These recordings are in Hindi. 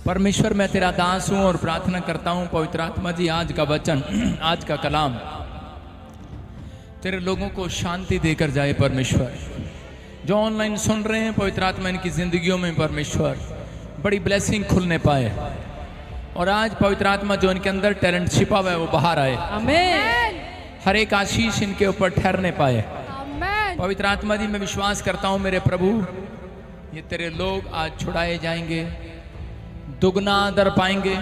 परमेश्वर मैं तेरा दास हूं और प्रार्थना करता हूं पवित्र आत्मा जी आज का वचन आज का कलाम तेरे लोगों को शांति देकर जाए। परमेश्वर जो ऑनलाइन सुन रहे हैं पवित्र आत्मा इनकी जिंदगियों में परमेश्वर बड़ी ब्लेसिंग खुलने पाए और आज पवित्र आत्मा जो इनके अंदर टैलेंट छिपा हुआ है वो बाहर आए। आमीन। हर एक आशीष इनके ऊपर ठहरने पाए। आमीन। पवित्र आत्मा जी मैं विश्वास करता हूं मेरे प्रभु ये तेरे लोग आज छुड़ाए जाएंगे, दुगना दर पाएंगे।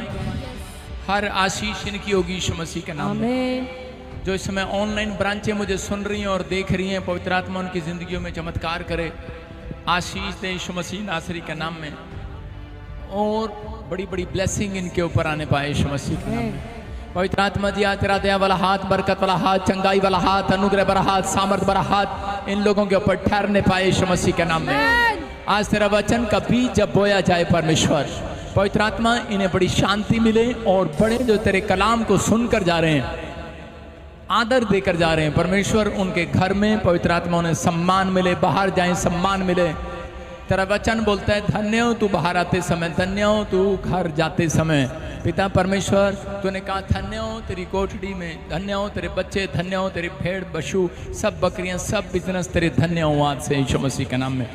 हर आशीष इनकी होगी यीशु मसीह के नाम में। जो इस समय ऑनलाइन ब्रांचें मुझे सुन रही हैं और देख रही हैं पवित्र आत्मा उनकी जिंदगियों में चमत्कार करे, आशीष दे यीशु मसीह नासरी के नाम में और बड़ी बड़ी ब्लेसिंग इनके ऊपर आने पाए यीशु मसीह के नाम में। पवित्र आत्मा जी आज तेरा दया वाला हाथ, बरकत वाला हाथ, चंगाई वाला हाथ, अनुग्रह वाला हाथ, सामर्थ वाला हाथ इन लोगों के ऊपर ठहरने पाए यीशु मसीह के नाम में। आज तेरा वचन का बीज जब बोया जाए परमेश्वर पवित्र आत्मा इन्हें बड़ी शांति मिले और बड़े जो तेरे कलाम को सुनकर जा रहे हैं आदर देकर जा रहे हैं परमेश्वर उनके घर में पवित्र आत्मा उन्हें सम्मान मिले, बाहर जाएं सम्मान मिले। तेरा वचन बोलता है धन्य हो तू बाहर आते समय, धन्य हो तू घर जाते समय। पिता परमेश्वर तूने कहा धन्य हो तेरी कोठड़ी में, धन्य हो तेरे बच्चे, धन्य हो तेरी भेड़ बशु सब बकरियां सब बिजनेस तेरे धन्य हो आज से यीशु मसीह के नाम में।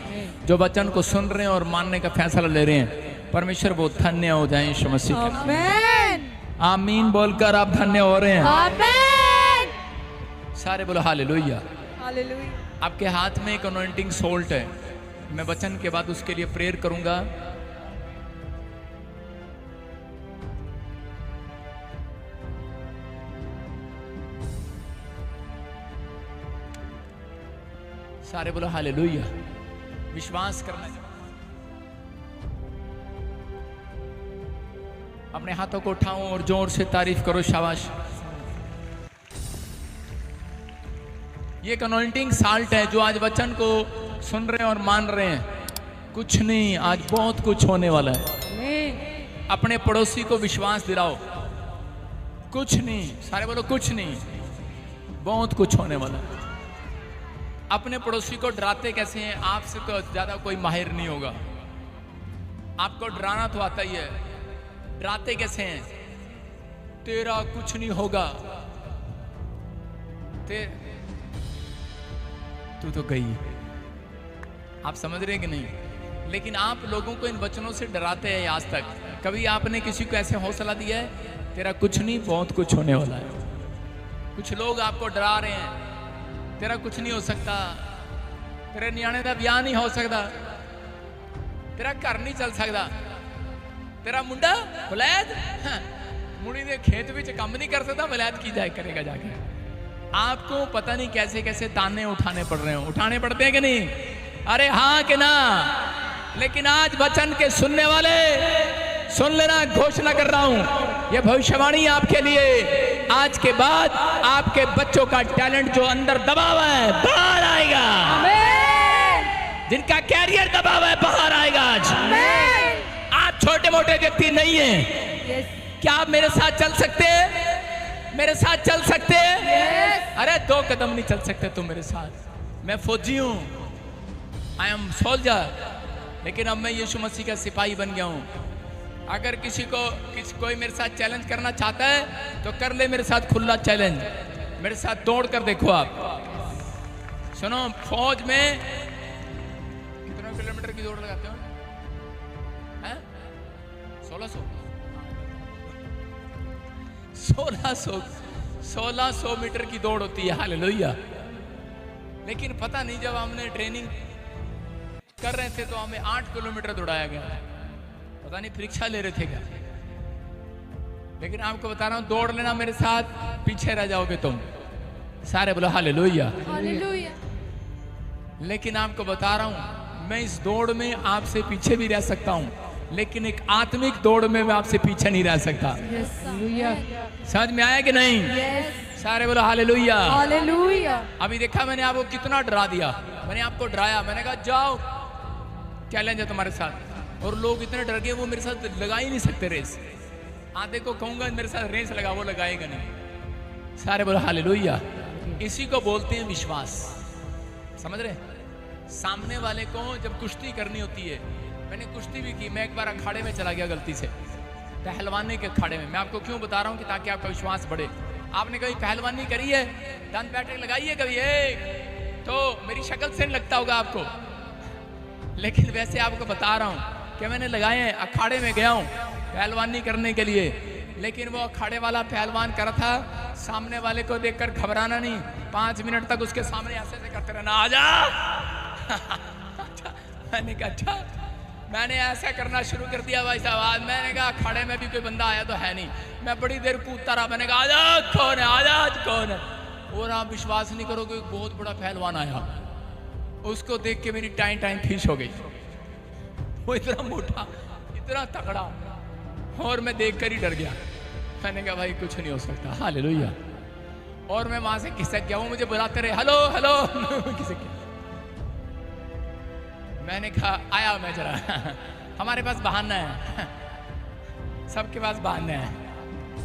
जो वचन को सुन रहे हैं और मानने का फैसला ले रहे हैं परमेश्वर वो धन्य हो जाए यीशु मसीह के नाम में। आमीन बोलकर आप धन्य हो रहे हैं। आमीन। सारे बोलो हालेलुया। हालेलुया। आपके हाथ में एक अनॉइंटिंग सोल्ट है, मैं वचन के बाद उसके लिए प्रेयर करूंगा। सारे बोलो हालेलुया। विश्वास करना, अपने हाथों को उठाओ और जोर से तारीफ करो। शाबाश। ये एक अनॉइंटिंग साल्ट है जो आज वचन को सुन रहे हैं और मान रहे हैं। कुछ नहीं, आज बहुत कुछ होने वाला है। अपने पड़ोसी को विश्वास दिलाओ, कुछ नहीं। सारे बोलो कुछ नहीं, बहुत कुछ होने वाला है। अपने पड़ोसी को डराते कैसे हैं? आपसे तो ज्यादा कोई माहिर नहीं होगा। आपको डराना तो आता ही है, डराते कैसे हैं? तेरा कुछ नहीं होगा, तू तो गई। आप समझ रहे कि नहीं? लेकिन आप लोगों को इन वचनों से डराते हैं आज तक। कभी आपने किसी को ऐसे हौसला दिया है तेरा कुछ नहीं बहुत कुछ होने वाला है? कुछ लोग आपको डरा रहे हैं, तेरा कुछ नहीं हो सकता, तेरे न्याणे का ब्याह नहीं हो सकता, तेरा घर नहीं चल सकता, तेरा मुंडा वलैद मुड़ी दे खेत में काम नहीं कर सकता, वलैद की जाए करेगा जाके। आपको पता नहीं कैसे कैसे ताने उठाने पड़ रहे हो, उठाने पड़ते हैं कि नहीं? अरे हाँ कि ना? लेकिन आज वचन के सुनने वाले सुन लेना, घोषणा कर रहा हूं ये भविष्यवाणी आपके लिए। आज के बाद आपके बच्चों का टैलेंट जो अंदर दबा हुआ है बाहर आएगा। जिनका कैरियर दबा हुआ है बाहर आएगा। आज आप छोटे मोटे व्यक्ति नहीं हैं। क्या आप मेरे साथ चल सकते हैं? मेरे साथ चल सकते हैं? अरे 2 कदम नहीं चल सकते तुम मेरे साथ। मैं फौजी हूं, आई एम सोल्जर, लेकिन अब मैं यीशु मसीह का सिपाही बन गया हूं। अगर किसी कोई मेरे साथ चैलेंज करना चाहता है तो कर ले मेरे साथ खुला चैलेंज। मेरे साथ दौड़ कर देखो। आप सुनो, फौज में कितने किलोमीटर की दौड़ लगाते हो? 1600 मीटर की दौड़ होती है। हालेलुया। लेकिन पता नहीं जब हमने ट्रेनिंग कर रहे थे तो हमें 8 किलोमीटर दौड़ाया गया। पता नहीं परीक्षा ले रहे थे क्या? लेकिन आपको बता रहा हूं दौड़ लेना मेरे साथ, पीछे रह जाओगे तुम। सारे बोलो हालेलुया। हालेलुया। लेकिन आपको बता रहा हूं मैं इस दौड़ में आपसे पीछे भी रह सकता हूं, लेकिन एक आत्मिक दौड़ में मैं आपसे पीछे नहीं रह सकता। समझ में आया कि नहीं? सारे बोलो हालेलुया। हालेलुया। अभी देखा मैंने आपको कितना डरा दिया। मैंने आपको डराया, मैंने कहा जाओ चैलेंज है तुम्हारे साथ, और लोग इतने डर गए वो मेरे साथ लगा ही नहीं सकते रेस। आधे को कहूंगा मेरे साथ रेस लगा, वो लगाएगा नहीं। सारे बोलो हालेलुया। इसी को बोलते हैं विश्वास। समझ रहे? सामने वाले को जब कुश्ती करनी होती है, मैंने कुश्ती भी की, मैं एक बार अखाड़े में चला गया गलती से, पहलवानी के अखाड़े में। मैं आपको क्यों बता रहा हूँ कि ताकि आपका विश्वास बढ़े। आपने कभी पहलवानी करी है, दांत बैठक लगाई है कभी? एक तो मेरी शक्ल से नहीं लगता होगा आपको, लेकिन वैसे आपको बता रहा हूँ कि मैंने लगाए हैं। अखाड़े में गया हूँ पहलवानी करने के लिए, लेकिन वो अखाड़े वाला पहलवान कर था, सामने वाले को देखकर घबराना नहीं, 5 मिनट तक उसके सामने ऐसे ऐसे करते रहना, आजा। मैंने कहा अच्छा, मैंने ऐसा करना शुरू कर दिया भाई साहब। आज मैंने कहा अखाड़े में भी कोई बंदा आया तो है नहीं, मैं बड़ी देर कूदता रहा। मैंने कहा आजा कौन है, आजा आज कौन है। और आप विश्वास नहीं करोगे, बहुत बड़ा पहलवान आया, उसको देख के मेरी टाइम टाइम खींच हो गई। वो इतना मोटा, इतना तगड़ा, और मैं देखकर ही डर गया। मैंने कहा भाई कुछ नहीं हो सकता, हालेलुया। और मैं वहां से खिसक गया, वो मुझे बुलाते रहे, हेलो हेलो। खिसक गया। मैंने कहा आया मैं जरा, हमारे पास बहाना है, सबके पास बहाना है,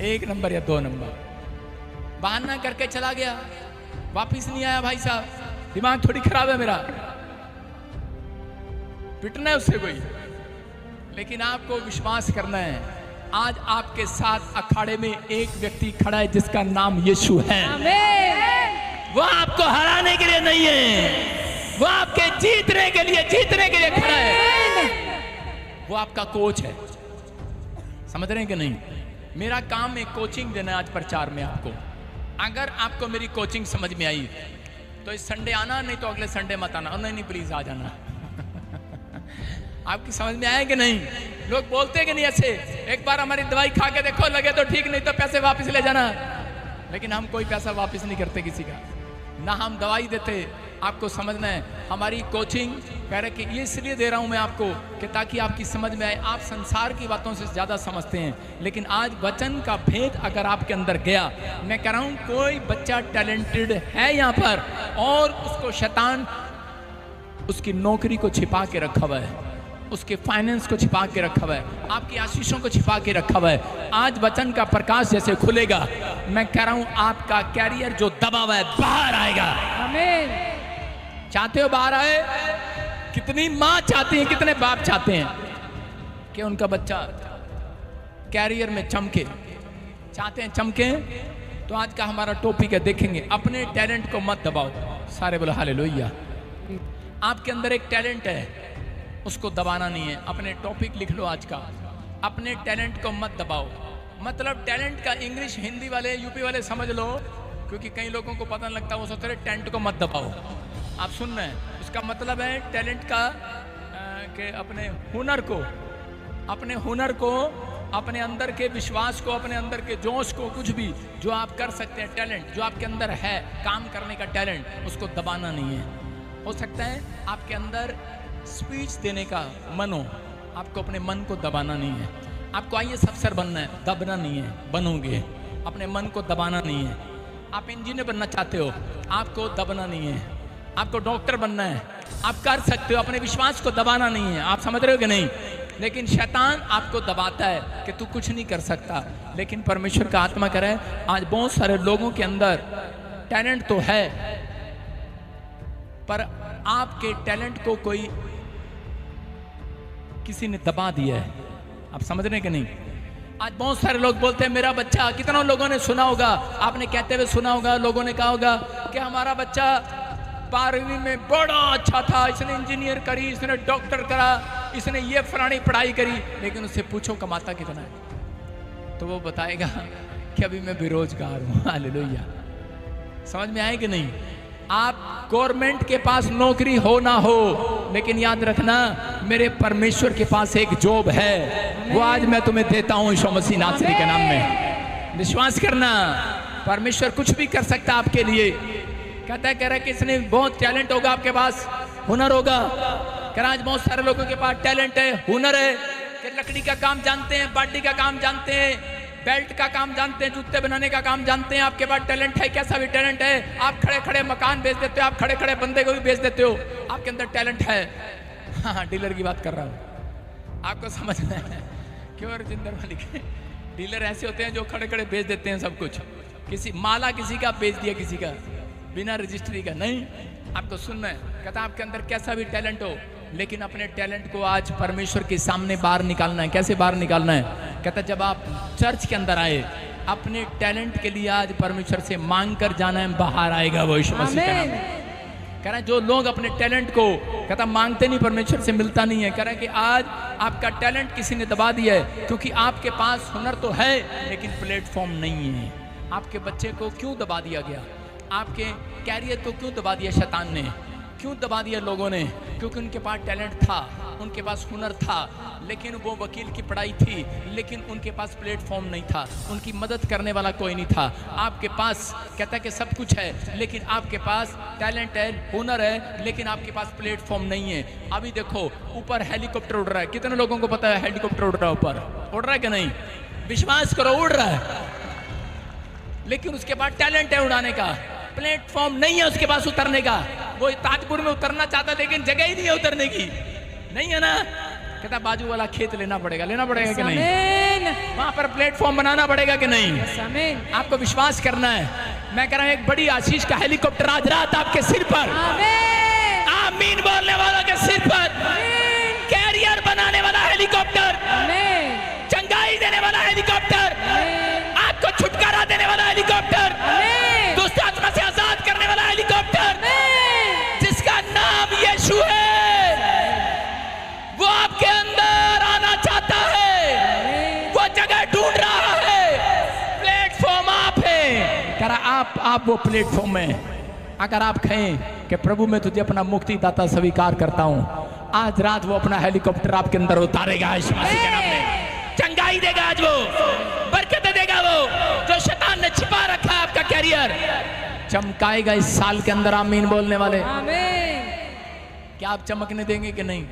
1 नंबर या 2 नंबर। बहाना करके चला गया, वापिस नहीं आया। भाई साहब दिमाग थोड़ी खराब है मेरा, पिटना है उससे कोई, लेकिन आपको विश्वास करना है। आज आपके साथ अखाड़े में एक व्यक्ति खड़ा है जिसका नाम यीशु है। वो आपको हराने के लिए नहीं है, वो आपके जीतने के लिए खड़ा है। वो आपका कोच है, समझ रहे हैं कि नहीं? मेरा काम एक कोचिंग देना है आज प्रचार में आपको। अगर आपको मेरी कोचिंग समझ में आई तो इस संडे आना, नहीं तो अगले संडे मत आना। नहीं प्लीज आ जाना। आपकी समझ में आया कि नहीं? लोग बोलते हैं कि नहीं ऐसे, एक बार हमारी दवाई खा के देखो, लगे तो ठीक, नहीं तो पैसे वापस ले जाना। लेकिन हम कोई पैसा वापस नहीं करते किसी का, ना हम दवाई देते। आपको समझना है, हमारी कोचिंग कह रहे कि ये इसलिए दे रहा हूं मैं आपको कि ताकि आपकी समझ में आए। आप संसार की बातों से ज़्यादा समझते हैं, लेकिन आज वचन का भेद अगर आपके अंदर गया, मैं कह रहा हूं कोई बच्चा टैलेंटेड है यहाँ पर और उसको शैतान उसकी नौकरी को छिपा के रखा हुआ है, उसके फाइनेंस को छिपा के रखा हुआ है, आपकी आशीषों को छिपा के रखा हुआ है। आज वचन का प्रकाश जैसे खुलेगा, मैं कह रहा हूं आपका कैरियर जो दबा हुआ है बाहर आएगा। आमीन। चाहते हो बाहर आए? कितनी माँ चाहती है, कितने बाप चाहते हैं कि उनका बच्चा कैरियर में चमके, चाहते हैं चमके। तो आज का हमारा टॉपिक है, देखेंगे अपने टैलेंट को मत दबाओ। सारे बोलो हालेलुया। आपके अंदर एक टैलेंट है, उसको दबाना नहीं है। अपने टॉपिक लिख लो आज का, अपने टैलेंट को मत दबाओ। मतलब टैलेंट का इंग्लिश हिंदी वाले यूपी वाले समझ लो, क्योंकि कई लोगों को पता नहीं लगता, वो सोचते रहे टेंट को मत दबाओ। आप सुन रहे हैं, उसका मतलब है टैलेंट का कि अपने हुनर को, अपने अंदर के विश्वास को, अपने अंदर के जोश को, कुछ भी जो आप कर सकते हैं, टैलेंट जो आपके अंदर है, काम करने का टैलेंट, उसको दबाना नहीं है। हो सकता है आपके अंदर स्पीच देने का मन हो, आपको अपने मन को दबाना नहीं है। आपको आईएएस अफसर बनना है, दबना नहीं है, बनोगे। अपने मन को दबाना नहीं है। आप इंजीनियर बनना चाहते हो, आपको दबना नहीं है। आपको डॉक्टर बनना है, आप कर सकते हो, अपने विश्वास को दबाना नहीं है। आप समझ रहे हो कि नहीं? लेकिन शैतान आपको दबाता है कि तू कुछ नहीं कर सकता। लेकिन परमेश्वर का आत्मा करे, आज बहुत सारे लोगों के अंदर टैलेंट तो है, पर आपके टैलेंट को कोई किसी ने दबा दिया है। आप समझ रहे हैं कि नहीं? आज बहुत सारे लोग बोलते हैं मेरा बच्चा, कितना लोगों ने सुना होगा, आपने कहते हुए सुना होगा, लोगों ने कहा होगा कि हमारा बच्चा 12वीं में बड़ा अच्छा था, इसने इंजीनियर करी, इसने डॉक्टर करा, इसने ये फलानी पढ़ाई करी। लेकिन उससे पूछो कमाता कितना है, तो वो बताएगा कि अभी मैं बेरोजगार हूँ। हालेलुया। समझ में आए कि नहीं? आप गवर्नमेंट के पास नौकरी हो ना हो, लेकिन याद रखना मेरे परमेश्वर के पास एक जॉब है, वो आज मैं तुम्हें देता हूँ यीशु मसीह नासरी के नाम में। विश्वास करना, परमेश्वर कुछ भी कर सकता है आपके लिए। कहता है, कह रहा है कि इसने बहुत टैलेंट होगा, आपके पास हुनर होगा। कह रहा आज बहुत सारे लोगों के पास टैलेंट है, हुनर है, कि लकड़ी का काम जानते हैं, बाटी का काम जानते हैं, बेल्ट का काम जानते हैं, जूते बनाने का काम जानते हैं। आपके पास टैलेंट है, कैसा भी टैलेंट है। आप खड़े खड़े मकान बेच देते हो, आप खड़े खड़े बंदे को भी बेच देते हो, आपके अंदर टैलेंट है। हाँ, डीलर की बात कर रहा हूँ, आपको समझना है। क्यों रजिंदर मालिक? डीलर ऐसे होते हैं जो खड़े खड़े बेच देते हैं सब कुछ। किसी माला किसी का बेच दिया, किसी का बिना रजिस्ट्री का नहीं। आपको सुनना है, कहता आपके अंदर कैसा भी टैलेंट हो, लेकिन अपने टैलेंट को आज परमेश्वर के सामने बाहर निकालना है। कैसे बाहर निकालना है? कहता जब आप चर्च के अंदर आए, अपने टैलेंट के लिए आज परमेश्वर से मांग कर जाना है, बाहर आएगा वो यीशु मसीह के नाम में। कह रहा है जो लोग अपने टैलेंट को कहता मांगते नहीं, परमेश्वर से मिलता नहीं है। कह रहा है कि आज आपका टैलेंट किसी ने दबा दिया है, क्योंकि आपके पास हुनर तो है लेकिन प्लेटफॉर्म नहीं है। आपके बच्चे को क्यों दबा दिया गया? आपके कैरियर को क्यों दबा दिया शैतान ने? क्यों दबा दिया लोगों ने? क्योंकि उनके पास टैलेंट था, उनके पास हुनर था, लेकिन वो वकील की पढ़ाई थी, लेकिन उनके पास प्लेटफॉर्म नहीं था, उनकी मदद करने वाला कोई नहीं था। आपके पास कहता है कि सब कुछ है, लेकिन आपके पास टैलेंट है, हुनर है, लेकिन आपके पास प्लेटफॉर्म नहीं है। अभी देखो ऊपर हेलीकॉप्टर उड़ रहा है, कितने लोगों को पता है हेलीकॉप्टर उड़ रहा है? ऊपर उड़ रहा है कि नहीं? विश्वास करो उड़ रहा है, लेकिन उसके पास टैलेंट है उड़ाने का, प्लेटफॉर्म नहीं है उसके पास उतरने का। वो ताजपुर में उतरना चाहता, लेकिन जगह ही नहीं है उतरने की, नहीं है ना। कहता बाजू वाला खेत लेना पड़ेगा कि नहीं? वहां पर प्लेटफॉर्म बनाना पड़ेगा कि नहीं? आपको विश्वास करना है। मैं कह रहा हूं एक बड़ी आशीष का हेलीकॉप्टर आज रात आपके सिर पर, आमीन बोलने वालों के सिर पर, कैरियर बनाने वाला हेलीकॉप्टर, चंगाई देने वाला हेलीकॉप्टर, आपको छुटकारा देने वाला हेलीकॉप्टर, दुष्ट आत्मा से आजाद करने वाला हेलीकॉप्टर, जिसका नाम यीशु है, वो आपके अंदर आना चाहता है, वो जगह ढूंढ रहा है। प्लेटफॉर्म आप है। कह रहा आप वो प्लेटफॉर्म में अगर आप कहें कि प्रभु मैं तुझे अपना मुक्तिदाता स्वीकार करता हूं, आज रात वो अपना हेलीकॉप्टर आपके अंदर उतारेगा यीशु मसीह के नाम में। चंगाई देगा आज वो, बरकत देगा वो, जो शैतान ने छिपा रखा है आपका कैरियर चमकाएगा इस साल के अंदर। आमीन बोलने वाले, क्या आप चमकने देंगे कि नहीं?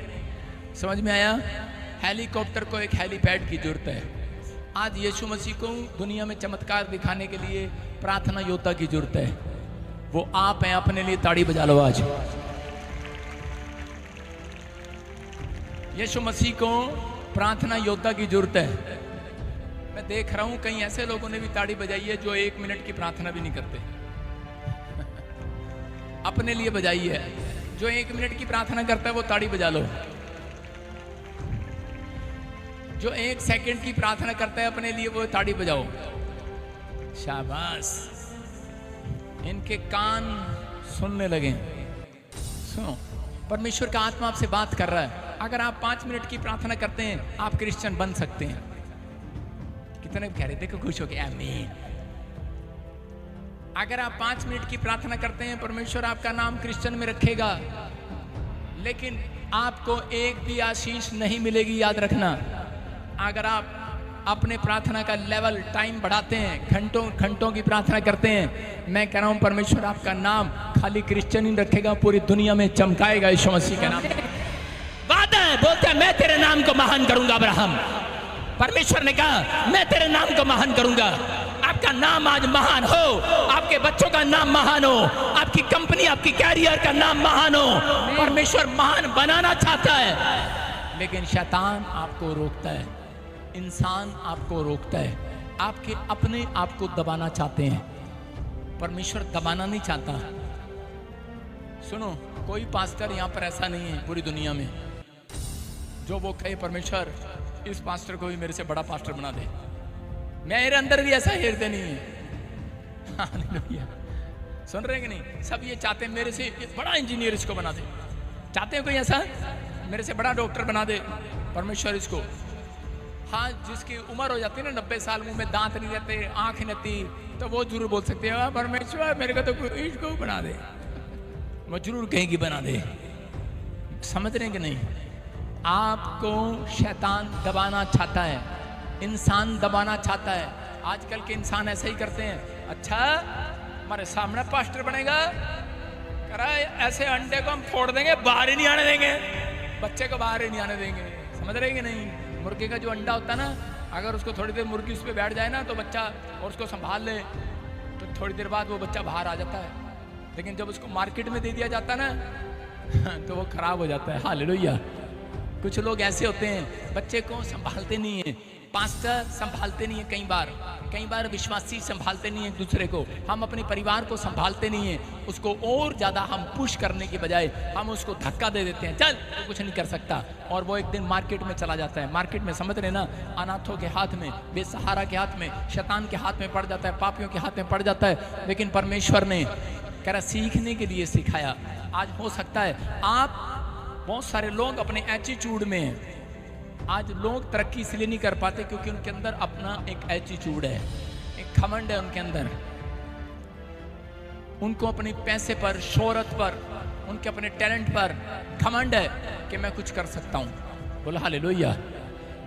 समझ में आया? हेलीकॉप्टर को एक हेलीपैड की जरूरत है। आज यीशु मसीह को दुनिया में चमत्कार दिखाने के लिए प्रार्थना योद्धा की जरूरत है। वो आप हैं, अपने लिए ताड़ी बजा लो आज। यीशु मसीह को प्रार्थना योद्धा की जरूरत है। मैं देख रहा हूं कई ऐसे लोगों ने भी ताड़ी बजाई है जो 1 मिनट की प्रार्थना भी नहीं करते। अपने लिए बजाई है। जो 1 मिनट की प्रार्थना करता है वो ताड़ी बजा लो। जो 1 सेकंड की प्रार्थना करता है अपने लिए वो ताड़ी बजाओ। शाबाश, इनके कान सुनने लगे। सुनो, परमेश्वर का आत्मा आपसे बात कर रहा है। अगर आप 5 मिनट की प्रार्थना करते हैं आप क्रिश्चियन बन सकते हैं। कितने कह रहे थे कि खुश हो गए? आमीन। अगर आप 5 मिनट की प्रार्थना करते हैं परमेश्वर आपका नाम क्रिश्चियन में रखेगा, लेकिन आपको एक भी आशीष नहीं मिलेगी। याद रखना, अगर आप अपने प्रार्थना का लेवल टाइम बढ़ाते हैं, घंटों की प्रार्थना करते हैं, मैं कह रहा हूं परमेश्वर आपका नाम खाली क्रिश्चियन ही रखेगा, पूरी दुनिया में चमकाएगा यीशु मसीह के नाम। वादा है, बोलता है मैं तेरे नाम को महान करूंगा। अब्राहम, परमेश्वर ने कहा मैं तेरे नाम को महान करूंगा। आपका नाम आज महान हो, आपके बच्चों का नाम महान हो, आपकी कंपनी, आपकी कैरियर का नाम महान हो। परमेश्वर महान बनाना चाहता है, लेकिन शैतान आपको रोकता है, इंसान आपको रोकता है, आपके अपने आप को दबाना चाहते हैं। परमेश्वर दबाना नहीं चाहता। सुनो, कोई पास्टर यहाँ पर ऐसा नहीं है पूरी दुनिया में जो वो कहे परमेश्वर इस पास्टर को भी मेरे से बड़ा पास्टर बना दे। मेरे अंदर भी ऐसा हृदय नहीं है। हालेलुया। सुन रहे कि नहीं? सब ये चाहते हैं मेरे से बड़ा इंजीनियर इसको बना दे। चाहते हैं कोई ऐसा मेरे से बड़ा डॉक्टर बना दे परमेश्वर इसको। हाँ, जिसकी उम्र हो जाती है ना 90 साल, मुंह में दांत नहीं रहते, आंख नहीं रहती, तो वो जरूर बोल सकते हैं परमेश्वर मेरे को तो इसको बना दे। वो जरूर कहेगी बना दे। समझ रहे हैं कि नहीं? आपको शैतान दबाना चाहता है, इंसान दबाना चाहता है। आजकल के इंसान ऐसे ही करते हैं। अच्छा, हमारे सामने पास्टर बनेगा, कह रहा है ऐसे अंडे को हम फोड़ देंगे, बाहर ही नहीं आने देंगे, बच्चे को बाहर ही नहीं आने देंगे। समझ रहे कि नहीं? मुर्गे का जो अंडा होता है ना, अगर उसको थोड़ी देर मुर्गी उस पर बैठ जाए ना तो बच्चा, और उसको संभाल ले तो थोड़ी देर बाद वो बच्चा बाहर आ जाता है। लेकिन जब उसको मार्केट में दे दिया जाता है ना तो वो खराब हो जाता है। हालेलुया। कुछ लोग ऐसे होते हैं, बच्चे को संभालते नहीं है, पास्टर संभालते नहीं है, कई बार विश्वासी संभालते नहीं है एक दूसरे को, हम अपने परिवार को संभालते नहीं है, उसको और ज़्यादा हम पुश करने के बजाय हम उसको धक्का दे देते हैं, चल तो कुछ नहीं कर सकता, और वो एक दिन मार्केट में चला जाता है। मार्केट में समझ रहे ना, अनाथों के हाथ में, बेसहारा के हाथ में, शैतान के हाथ में पड़ जाता है, पापियों के हाथ में पड़ जाता है। लेकिन परमेश्वर ने कह रहा सीखने के लिए सिखाया। आज हो सकता है आप, बहुत सारे लोग अपने एटीट्यूड में हैं। आज लोग तरक्की इसलिए नहीं कर पाते क्योंकि उनके अंदर अपना एक एटीट्यूड है, एक घमंड है उनके अंदर। उनको अपने पैसे पर, शोहरत पर, उनके अपने टैलेंट पर घमंड है कि मैं कुछ कर सकता हूं। बोला हालेलुया।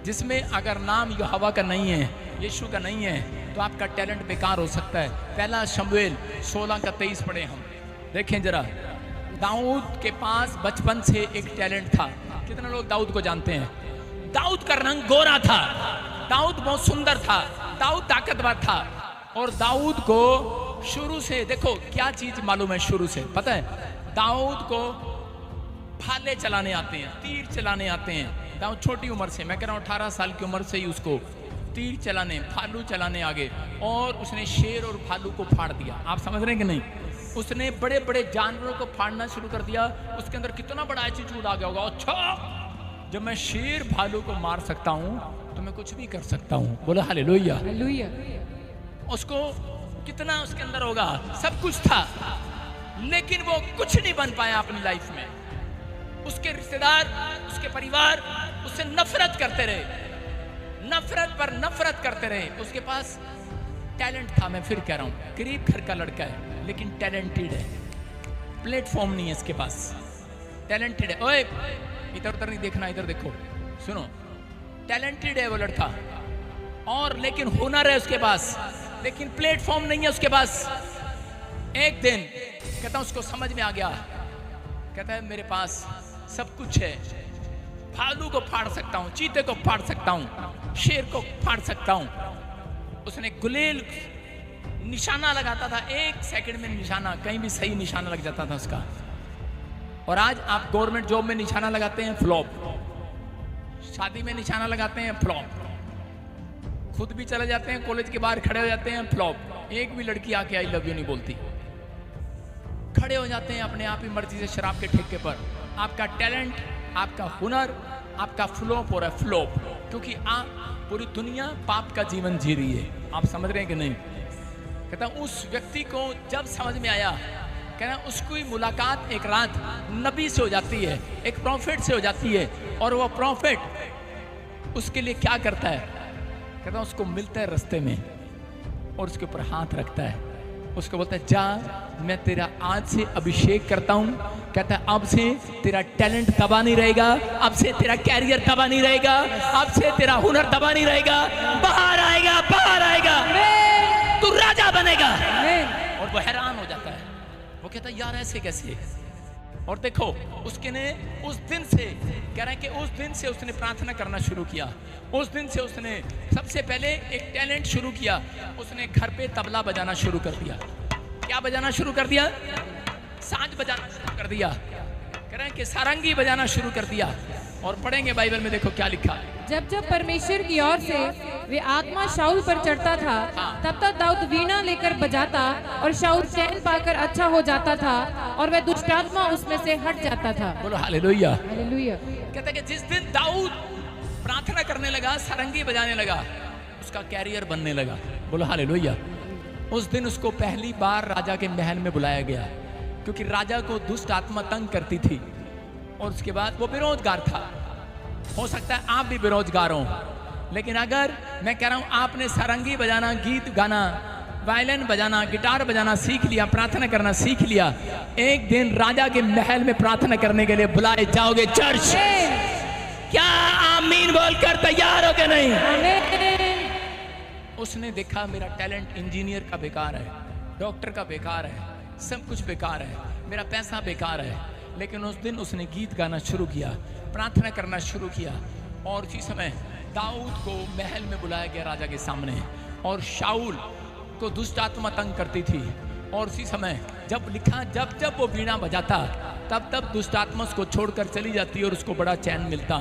जिसमें अगर नाम यहोवा का नहीं है, यीशु का नहीं है, तो आपका टैलेंट बेकार हो सकता है। पहला शमूएल 16:23 पढ़े हम, देखें जरा। दाऊद के पास बचपन से एक टैलेंट था। कितने लोग दाऊद को जानते हैं? दाऊद का रंग गोरा था, दाऊद बहुत सुंदर था, दाऊद ताकतवर था, और दाऊद को शुरू से, देखो क्या चीज मालूम है शुरू से, पता है? दाऊद को भाले चलाने आते हैं, तीर चलाने आते हैं। दाऊद छोटी उम्र से, मैं कह रहा हूँ 18 साल की उम्र से ही उसको तीर चलाने, भालू चलाने आगे, और उसने शेर और भालू को फाड़ दिया। आप समझ रहे हैं कि नहीं? उसने बड़े बड़े जानवरों को फाड़ना शुरू कर दिया। उसके अंदर कितना बड़ा एटीट्यूड आ गया होगा, अच्छा जब मैं शेर भालू को मार सकता हूं तो मैं कुछ भी कर सकता हूं। बोला हालेलुया। हालेलुया। उसको कितना उसके अंदर होगा, सब कुछ था, लेकिन वो कुछ नहीं बन पाया अपनी लाइफ में। उसके रिश्तेदार, उसके परिवार उससे नफरत करते रहे, नफरत पर नफरत करते रहे। उसके पास टैलेंट था, मैं फिर कह रहा हूं, गरीब घर का लड़का है लेकिन टैलेंटेड है। प्लेटफॉर्म नहीं है इसके पास, टैलेंटेड है। ओए इधर उधर नहीं देखना, इधर देखो, सुनो, टैलेंटेड है वो लड़का, और लेकिन हुनर है उसके पास, लेकिन प्लेटफॉर्म नहीं है उसके पास। एक दिन कहता उसको समझ में आ गया, कहता है मेरे पास सब कुछ है, भालू को फाड़ सकता हूं, चीते को फाड़ सकता हूं, शेर को फाड़ सकता हूं। उसने गुलेल निशाना लगाता था, 1 सेकंड में निशाना, कहीं भी सही निशाना लग जाता था उसका। और आज आप गवर्नमेंट जॉब में निशाना लगाते हैं, फ्लॉप। शादी में निशाना लगाते हैं, फ्लॉप। खुद भी चले जाते हैं, कॉलेज के बाहर खड़े हो जाते हैं, फ्लॉप। एक भी लड़की आके आई लव यू नहीं बोलती, खड़े हो जाते हैं अपने आप ही मर्जी से शराब के ठेके पर। आपका टैलेंट, आपका हुनर, आपका फ्लॉप हो रहा है, फ्लॉप, क्योंकि आप पूरी दुनिया पाप का जीवन जी रही है। आप समझ रहे हैं कि नहीं? कहता उस व्यक्ति को जब समझ में आया, कहना उसकी मुलाकात एक रात नबी से हो जाती है, एक प्रॉफिट से हो जाती है, और वो प्रॉफिट उसके लिए क्या करता है? कहता उसको मिलता है रास्ते में और उसके ऊपर हाथ रखता है, उसको बोलता है जा मैं तेरा आज से अभिषेक करता हूं। कहता है अब से तेरा टैलेंट दबा नहीं रहेगा, अब से तेरा कैरियर दबा नहीं रहेगा, अब से तेरा हुनर दबा नहीं रहेगा, बाहर आएगा, बाहर आएगा, तू राजा बनेगा। और वो हैरान हो जाता है, वो कहता यार ऐसे कैसे? और देखो उसके ने उस दिन से, कह रहे हैं कि उस दिन से उसने प्रार्थना करना शुरू किया। उस दिन से उसने सबसे पहले एक टैलेंट शुरू किया, उसने घर पे तबला बजाना शुरू कर दिया। क्या बजाना शुरू कर दिया? साज बजाना शुरू कर दिया। कह रहे हैं कि सारंगी बजाना शुरू कर दिया। और पढ़ेंगे बाइबल में, देखो क्या लिखा। जब जब परमेश्वर की ओर से वे आत्मा शाऊल पर चढ़ता था, तब तक दाऊद वीणा लेकर बजाता और शाऊल चैन पाकर अच्छा हो जाता था और वह दुष्टात्मा उसमें से हट जाता था। बोलो हालेलुया। हालेलुया। कहते कि जिस दिन दाऊद प्रार्थना करने लगा, सारंगी बजाने लगा, उसका कैरियर बनने लगा। बोलो हालेलुया। उस दिन उसको पहली बार राजा के महल में बुलाया गया, क्योंकि राजा को दुष्ट आत्मा तंग करती थी। और उसके बाद वो बेरोजगार था। हो सकता है आप भी बेरोजगार हो, लेकिन अगर मैं कह रहा हूं आपने सारंगी बजाना, गीत गाना, वायलिन बजाना, गिटार बजाना सीख लिया, प्रार्थना करना सीख लिया, एक दिन राजा के महल में प्रार्थना करने के लिए बुलाए जाओगे चर्च। क्या आमीन बोलकर तैयार हो के नहीं? उसने देखा मेरा टैलेंट इंजीनियर का बेकार है, डॉक्टर का बेकार है, सब कुछ बेकार है, मेरा पैसा बेकार है। लेकिन उस दिन उसने गीत गाना शुरू किया, प्रार्थना करना शुरू किया। और उसी समय दाऊद को महल में बुलाया गया राजा के सामने, और शाऊल को दुष्ट आत्मा तंग करती थी। और उसी समय जब लिखा, जब जब वो वीणा बजाता, तब तब दुष्ट आत्मा उसको छोड़कर चली जाती और उसको बड़ा चैन मिलता।